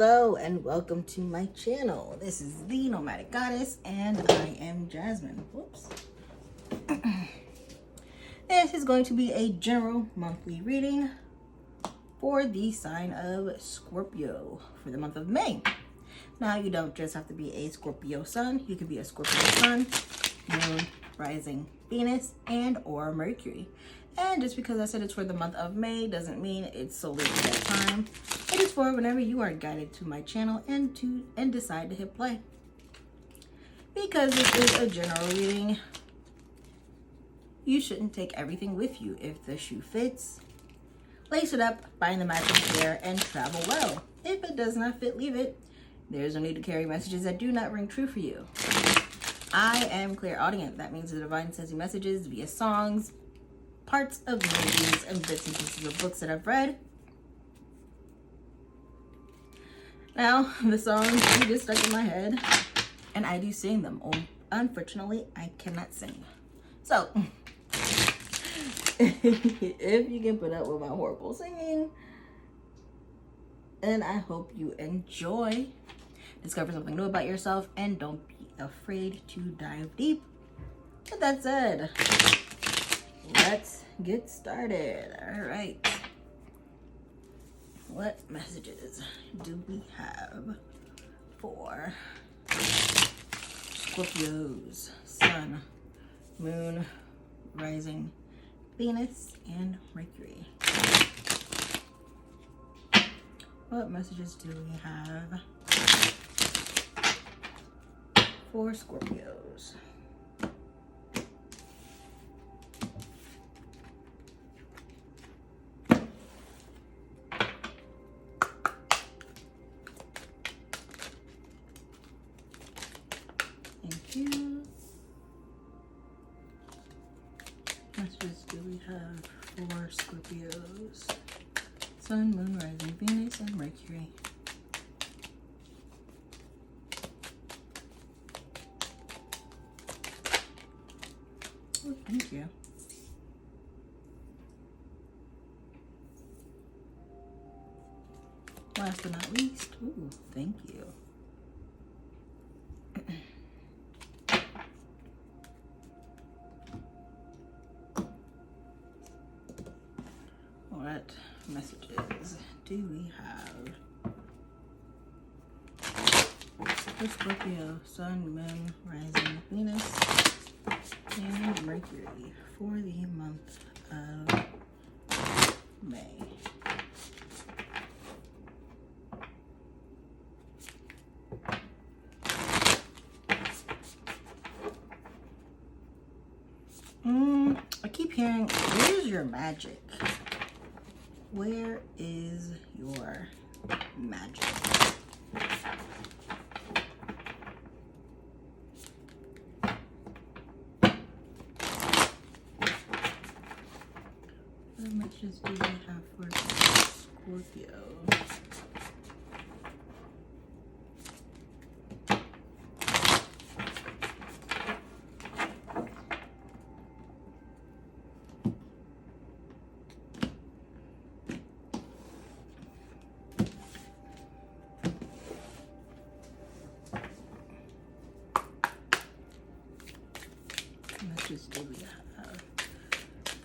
Hello and welcome to my channel. This is the Nomadic Goddess and I am Jasmine. Whoops. This is going to be a general monthly reading for the sign of Scorpio for the month of May. Now, you don't just have to be a Scorpio Sun. You could be a Scorpio Sun, Moon, Rising, Venus, and or Mercury. And just because I said it's for the month of May doesn't mean it's solely for that time. It is for whenever you are guided to my channel and decide to hit play. Because this is a general reading, you shouldn't take everything with you. If the shoe fits, lace it up, find the matching pair, and travel well. If it does not fit, leave it. There's no need to carry messages that do not ring true for you. I am clairaudient. That means the divine sends you messages via songs, parts of movies, and bits and pieces of books that I've read. Now, the songs do get stuck in my head, and I do sing them. Unfortunately, I cannot sing. So, if you can put up with my horrible singing, and I hope you enjoy, discover something new about yourself, and don't be afraid to dive deep. With that said, let's get started. All right. What messages do we have for Scorpios, Sun, Moon, Rising, Venus, and Mercury? What messages do we have for Scorpios? Thank you. What messages do we have for Scorpios? Sun, Moon, Rising, Venus, and Mercury. Oh, thank you. Last but not least, ooh, thank you. What messages do we have for Scorpio, Sun, Moon, Rising, Venus, and Mercury for the month of May? I keep hearing, where's your magic? Where is your magic? What messages do we have for Scorpio? Messages do we have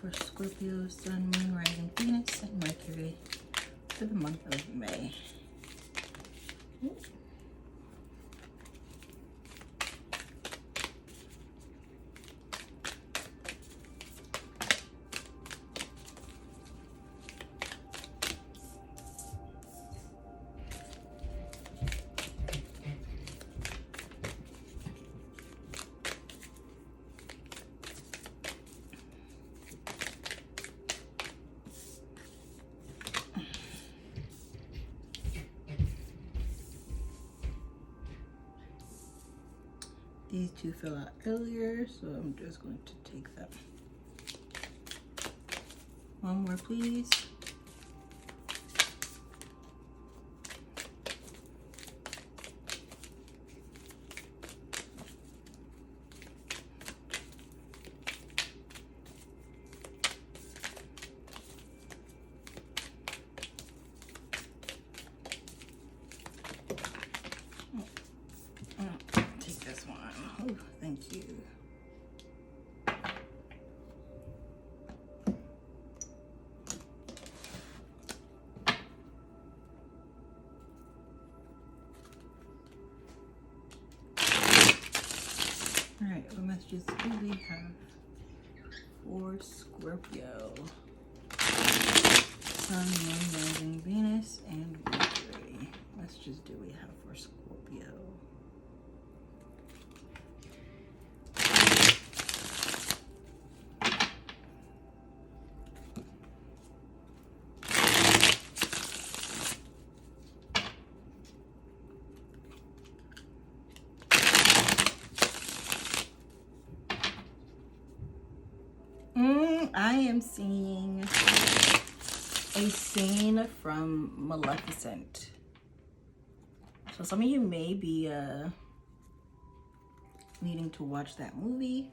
for Scorpio, Sun, Moon, Rising, Venus, and Mercury for the month of May? These two fell out earlier, so I'm just going to take them. One more, please. right, what messages do we have for Scorpio? Sun, Moon, Rising, Venus, and Mercury. What messages do we have for Scorpio? I am seeing a scene from Maleficent. So some of you may be needing to watch that movie.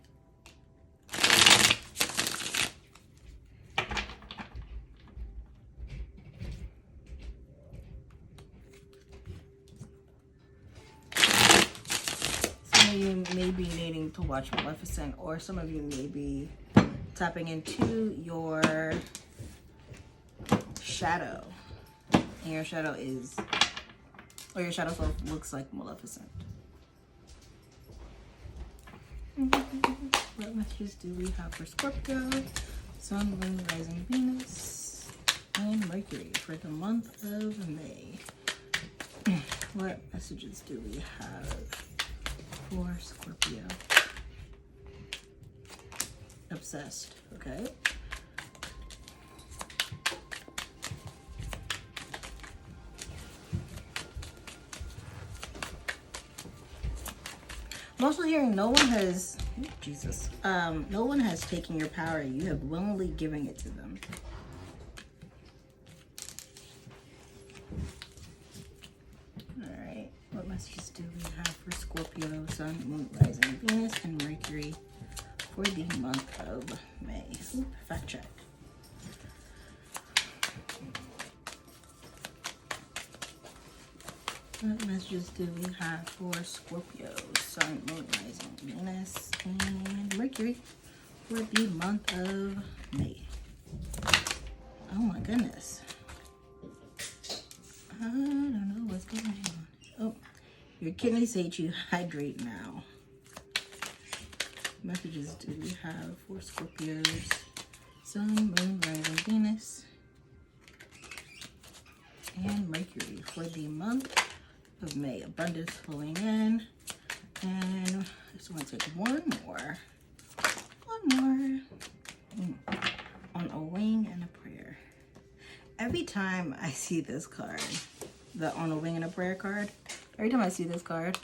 Some of you may be needing to watch Maleficent, or some of you may be tapping into your shadow, and your shadow is, or your shadow self looks like Maleficent. What messages do we have for Scorpio, Sun, Moon, Rising, Venus, and Mercury for the month of May? What messages do we have for Scorpio? Obsessed, okay. I'm also hearing no one has, no one has taken your power. You have willingly given it to them. All right, what messages do we have for Scorpio, Sun, Moon, Rising, Venus, and Mercury for the month of May? Ooh, fact check. What messages do we have for Scorpio, Sun, Moon, Rising, Venus, and Mercury for the month of May? Oh my goodness. I don't know what's going on. Oh, your kidneys hate you. Hydrate now. Messages do we have for Scorpios, Sun, Moon, Rising, Venus, and Mercury for the month of May? Abundance flowing in, and I just want to take one more on a wing and a prayer. Every time I see this card, the on a wing and a prayer card, every time I see this card,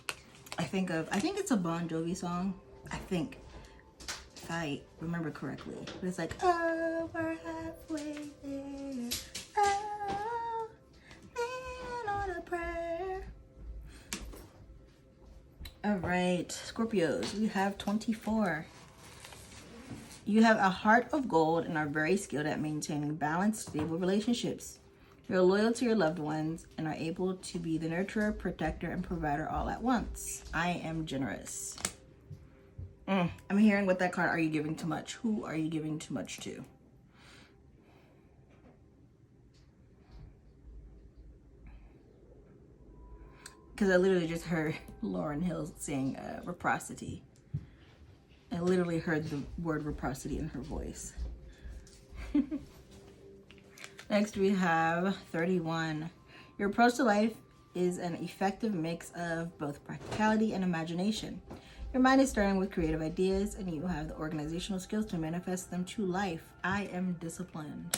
I think it's a Bon Jovi song. I think, if I remember correctly, but it's like, oh, we're halfway there, oh, lean on a prayer. All right, Scorpios, we have 24. You have a heart of gold and are very skilled at maintaining balanced, stable relationships. You're loyal to your loved ones and are able to be the nurturer, protector, and provider all at once. I am generous. I'm hearing with that card, are you giving too much? Who are you giving too much to? Because I literally just heard Lauryn Hill saying reciprocity. I literally heard the word reciprocity in her voice. Next we have 31. Your approach to life is an effective mix of both practicality and imagination. Your mind is starting with creative ideas and you have the organizational skills to manifest them to life. I am disciplined.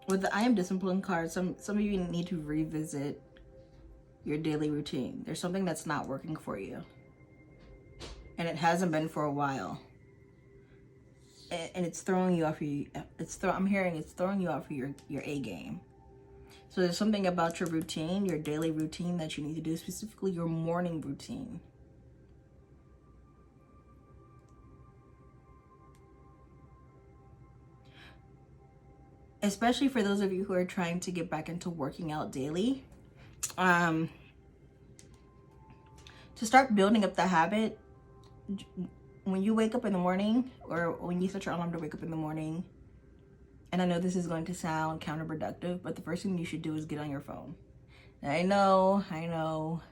With the I am disciplined card, some of you need to revisit your daily routine. There's something that's not working for you. And it hasn't been for a while. And it's throwing you off I'm hearing it's throwing you off of your A game. So there's something about your routine, your daily routine, that you need to do, specifically your morning routine. Especially for those of you who are trying to get back into working out daily. To start building up the habit, when you wake up in the morning, or when you set your alarm to wake up in the morning, and I know this is going to sound counterproductive, but the first thing you should do is get on your phone. I know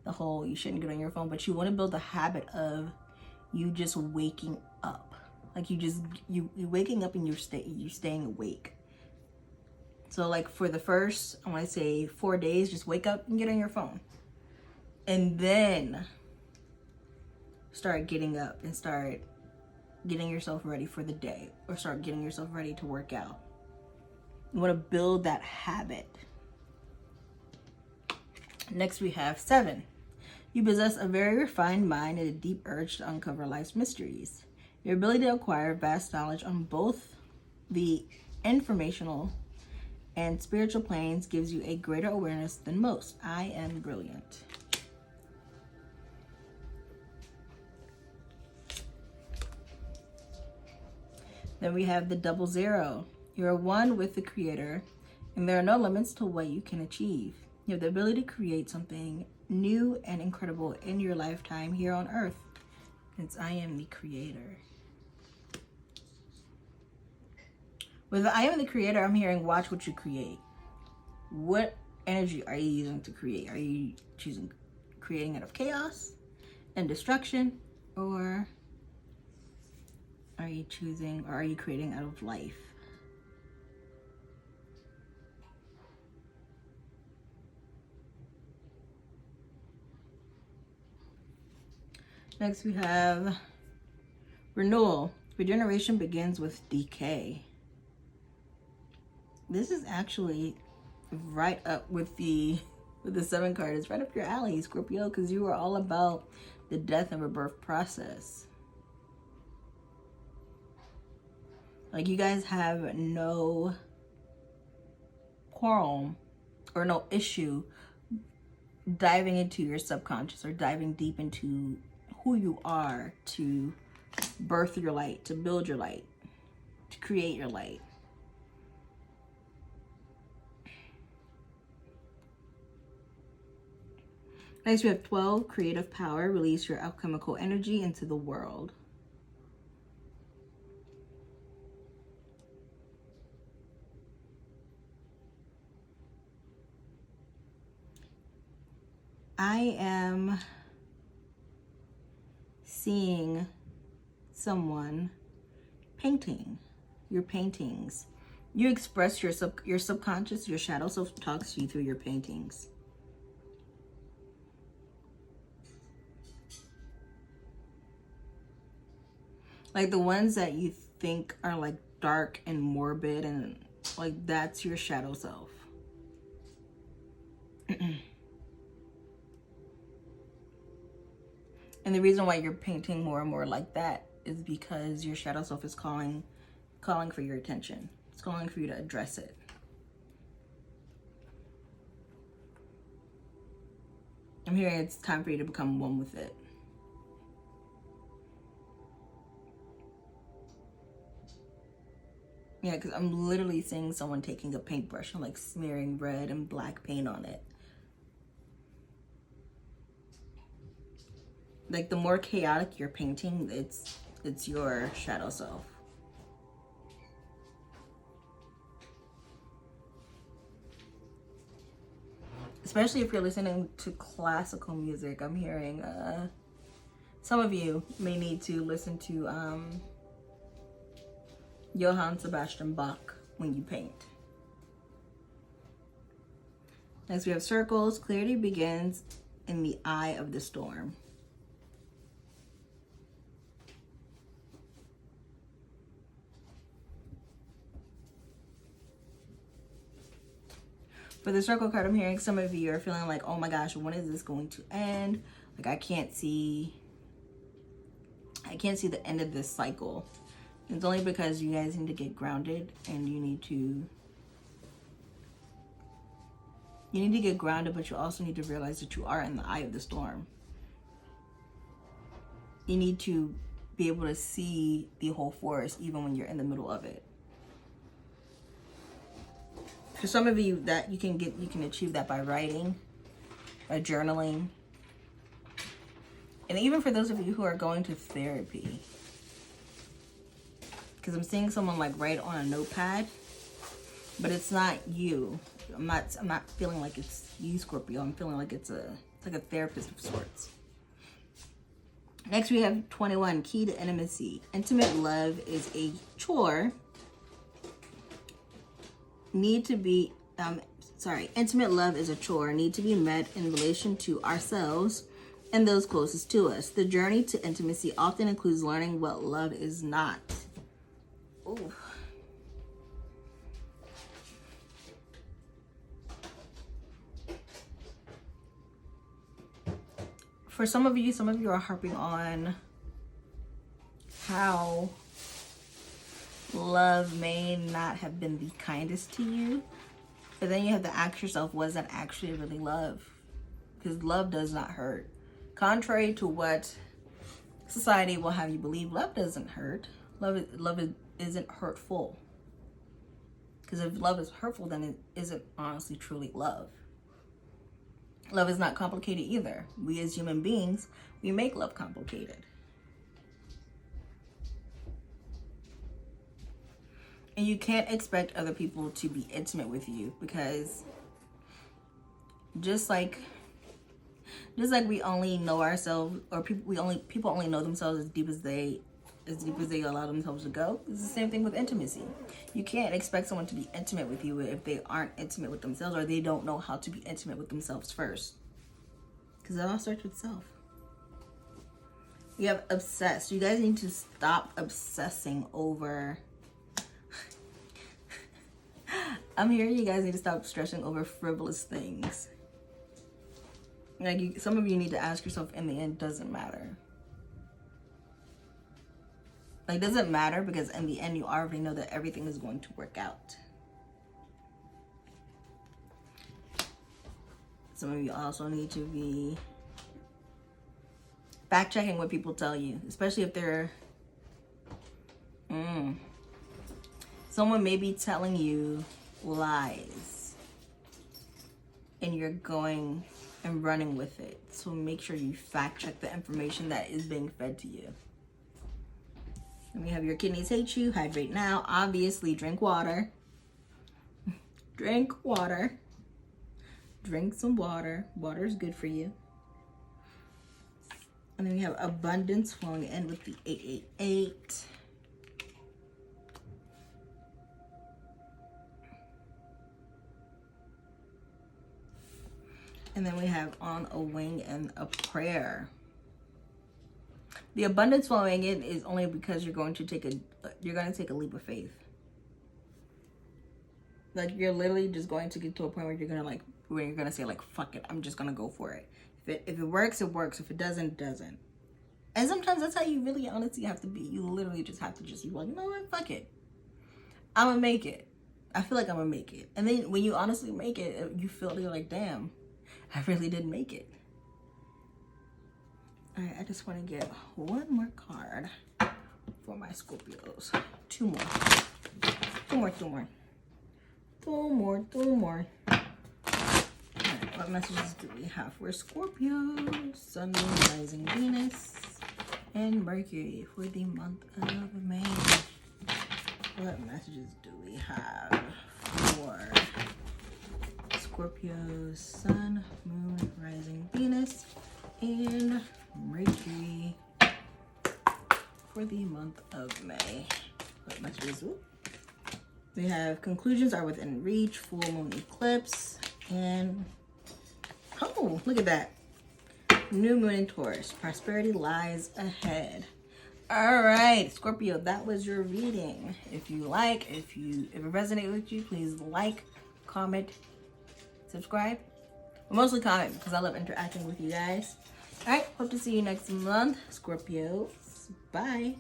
the whole you shouldn't get on your phone, but you want to build a habit of you just waking up. Like you waking up and you're staying awake. So like for the first, I want to say 4 days, just wake up and get on your phone. And then start getting up and start getting yourself ready for the day, or start getting yourself ready to work out. You want to build that habit. Next we have 7. You possess a very refined mind and a deep urge to uncover life's mysteries. Your ability to acquire vast knowledge on both the informational and spiritual planes gives you a greater awareness than most. I am brilliant. Then we have the 00. You're one with the Creator, and there are no limits to what you can achieve. You have the ability to create something new and incredible in your lifetime here on Earth. It's I am the Creator. With I am the Creator, I'm hearing watch what you create. What energy are you using to create? Are you choosing creating out of chaos and destruction, or are you creating out of life? Next we have renewal. Regeneration begins with decay. This is actually right up with the 7 card. It's right up your alley, Scorpio, because you are all about the death and rebirth process. Like you guys have no quarrel or no issue diving into your subconscious or diving deep into who you are to birth your light, to build your light, to create your light. Next, we have 12, creative power. Release your alchemical energy into the world. I am seeing someone painting your paintings. You express your subconscious, your shadow self talks to you through your paintings. Like the ones that you think are like dark and morbid, and like that's your shadow self. And the reason why you're painting more and more like that is because your shadow self is calling for your attention. It's calling for you to address it. I'm hearing it's time for you to become one with it. Yeah, because I'm literally seeing someone taking a paintbrush and like smearing red and black paint on it. Like the more chaotic you're painting, it's your shadow self. Especially if you're listening to classical music, I'm hearing some of you may need to listen to Johann Sebastian Bach when you paint. Next we have circles. Clarity begins in the eye of the storm. For the circle card, I'm hearing some of you are feeling like, oh my gosh, when is this going to end? Like I can't see the end of this cycle. It's only because you guys need to get grounded, and you need to get grounded, but you also need to realize that you are in the eye of the storm. You need to be able to see the whole forest even when you're in the middle of it. For some of you, that you can achieve that by writing, by journaling. And even for those of you who are going to therapy. Because I'm seeing someone like write on a notepad, but it's not you. I'm not feeling like it's you, Scorpio. I'm feeling like it's like a therapist of sorts. Next we have 21, key to intimacy. Intimate love is a chore. Intimate love is a chore, need to be met in relation to ourselves and those closest to us. The journey to intimacy often includes learning what love is not. Ooh. For some of you are harping on how love may not have been the kindest to you. But then you have to ask yourself, was that actually really love? Because love does not hurt. Contrary to what society will have you believe, love doesn't hurt. Love isn't hurtful. Because if love is hurtful, then it isn't honestly truly love. Love is not complicated either. We as human beings, we make love complicated. And you can't expect other people to be intimate with you, because just like we only know ourselves, or people only know themselves as deep as they allow themselves to go. It's the same thing with intimacy. You can't expect someone to be intimate with you if they aren't intimate with themselves, or they don't know how to be intimate with themselves first. Because it all starts with self. You have obsessed. You guys need to stop obsessing over... I'm hearing you guys need to stop stressing over frivolous things. Like, some of you need to ask yourself, in the end, doesn't matter. Like, doesn't matter, because in the end, you already know that everything is going to work out. Some of you also need to be fact-checking what people tell you, especially if they're... Someone may be telling you lies, and you're going and running with it. So make sure you fact-check the information that is being fed to you. And we have your kidneys hate you. Hydrate now. Obviously, drink water. Drink water. Drink some water. Water is good for you. And then we have abundance flowing in with the 888. And then we have on a wing and a prayer. The abundance flowing in is only because you're going to take a leap of faith. Like, you're literally just going to get to a point where you're gonna say, like, fuck it, I'm just gonna go for it. If it works, it works. If it doesn't, it doesn't. And sometimes that's how you really honestly have to be. You literally just have to be like, you know what, fuck it, I'm gonna make it. I feel like I'm gonna make it. And then when you honestly make it, you feel, you're like, damn, I really did make it. All right, I just want to get one more card for my Scorpios. Two more. All right, what messages do we have for Scorpio, Sun, Moon, Rising, Venus, and Mercury for the month of May? What messages do we have for Scorpio, Sun, Moon, Rising, Venus, and Mercury for the month of May? What messages? We have conclusions are within reach, full moon eclipse, and oh, look at that. New moon in Taurus. Prosperity lies ahead. All right, Scorpio, that was your reading. If it resonated with you, please like, comment, subscribe. But mostly comment, because I love interacting with you guys. All right, hope to see you next month, Scorpios. Bye.